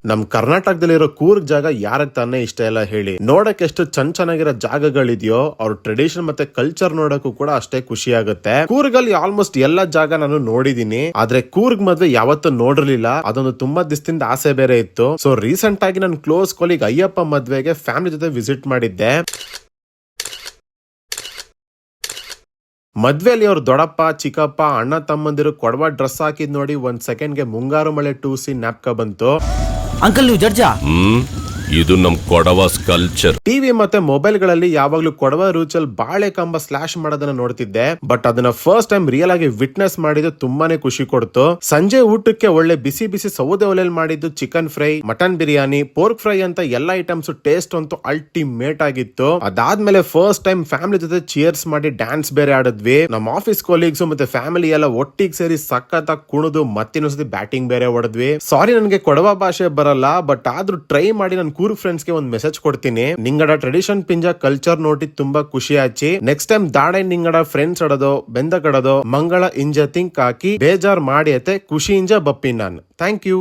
ನಮ್ ಕರ್ನಾಟಕದಲ್ಲಿರೋ ಕೂರ್ಗ್ ಜಾಗ ಯಾರಕ್ ತಾನೇ ಇಷ್ಟ ಇಲ್ಲ ಹೇಳಿ. ನೋಡಕ್ ಎಷ್ಟು ಚೆನ್ನಾಗಿರೋ ಜಾಗಗಳಿದೆಯೋ ಅವ್ರ ಟ್ರೆಡಿಷನ್ ಮತ್ತೆ ಕಲ್ಚರ್ ನೋಡಕ್ಕೂ ಕೂಡ ಅಷ್ಟೇ ಖುಷಿ ಆಗುತ್ತೆ. ಕೂರ್ಗಲ್ಲಿ ಆಲ್ಮೋಸ್ಟ್ ಎಲ್ಲಾ ಜಾಗ ನಾನು ನೋಡಿದೀನಿ, ಆದ್ರೆ ಕೂರ್ಗ್ ಮದ್ವೆ ಯಾವತ್ತೂ ನೋಡಿರ್ಲಿಲ್ಲ. ಅದೊಂದು ತುಂಬಾ ದಿವಸದಿಂದ ಆಸೆ ಬೇರೆ ಇತ್ತು. ಸೊ ರೀಸೆಂಟ್ ಆಗಿ ನನ್ನ ಕ್ಲೋಸ್ ಕೊಲೀಗ್ ಅಯ್ಯಪ್ಪ ಮದ್ವೆಗೆ ಫ್ಯಾಮಿಲಿ ಜೊತೆ ವಿಸಿಟ್ ಮಾಡಿದ್ದೆ. ಮದ್ವೆಯಲ್ಲಿ ಅವ್ರ ದೊಡ್ಡಪ್ಪ ಚಿಕ್ಕಪ್ಪ ಅಣ್ಣ ತಮ್ಮಂದಿರು ಕೊಡವ ಡ್ರೆಸ್ ಹಾಕಿದ್ ನೋಡಿ ಒಂದ್ ಸೆಕೆಂಡ್ಗೆ ಮುಂಗಾರು ಮಳೆ 2 ಸೀನ್ ನ್ಯಾಪ್ಕ ಬಂತು. ಅಂಕಲ್ ನೀವು ಜಡ್ಜಾ? ಇದು ನಮ್ ಕೊಡವಾಸ್ ಕಲ್ಚರ್. ಟಿವಿ ಮತ್ತೆ ಮೊಬೈಲ್ ಗಳಲ್ಲಿ ಯಾವಾಗ್ಲೂ ಕೊಡವ ರೂಚಲ್ ಬಾಳೆ ಕಂಬ ಸ್ಲಾಶ್ ಮಾಡೋದನ್ನ ನೋಡ್ತಿದ್ದೆ, ಬಟ್ ಅದನ್ನ ಫಸ್ಟ್ ಟೈಮ್ ರಿಯಲ್ ಆಗಿ ವಿಟ್ನೆಸ್ ಮಾಡಿದ್ದು ತುಂಬಾನೇ ಖುಷಿ ಕೊಡ್ತು. ಸಂಜೆ ಊಟಕ್ಕೆ ಒಳ್ಳೆ ಬಿಸಿ ಬಿಸಿ ಸೌದೆ ಒಲೆಯಲ್ಲಿ ಮಾಡಿದ್ದು chicken fry, mutton biryani, pork fry ಅಂತ ಎಲ್ಲಾ ಐಟಮ್ಸ್ ಟೇಸ್ಟ್ ಅಂತೂ ಅಲ್ಟಿಮೇಟ್ ಆಗಿತ್ತು. ಅದಾದ್ಮೇಲೆ ಫಸ್ಟ್ ಟೈಮ್ ಫ್ಯಾಮಿಲಿ ಜೊತೆ ಚಿಯರ್ಸ್ ಮಾಡಿ ಡ್ಯಾನ್ಸ್ ಬೇರೆ ಆಡಿದ್ವಿ. ನಮ್ಮ ಆಫೀಸ್ ಕೊಲೀಗ್ಸ್ ಮತ್ತೆ ಫ್ಯಾಮಿಲಿ ಎಲ್ಲ ಒಟ್ಟಿಗೆ ಸೇರಿ ಸಖತ್ತಾಗಿ ಕುಣಿದು ಮತ್ತಿನೊಂದ್ಸತಿ ಬ್ಯಾಟಿಂಗ್ ಬೇರೆ ಹೊಡೆದ್ವಿ. ಸಾರಿ ನನಗೆ ಕೊಡವ ಭಾಷೆ ಬರಲ್ಲ, ಬಟ್ ಆದ್ರೂ ಟ್ರೈ ಮಾಡಿ ನನ್ನ ಕೂರ್ಗ್ ಫ್ರೆಂಡ್ಸ್ ಗೆ ಒಂದು ಮೆಸೇಜ್ ಕೊಡ್ತೀನಿ. ನಿಂಗಡ ಟ್ರೆಡಿಷನ್ ಪಿಂಜ ಕಲ್ಚರ್ ನೋಡಿ ತುಂಬಾ ಖುಷಿ ಆಚಿ. ನೆಕ್ಸ್ಟ್ ಟೈಮ್ ದಾಡೆ ನಿಂಗಡ ಫ್ರೆಂಡ್ಸ್ ಅಡೋದು ಬೆಂದ ಕಡೋದು ಮಂಗಳ ಇಂಜ ತಿಂಕ್ ಹಾಕಿ ಬೇಜಾರ್ ಮಾಡಿ ಅತೆ ಖುಷಿ ಇಂಜ ಬಪ್ಪಿ ನಾನು. Thank you.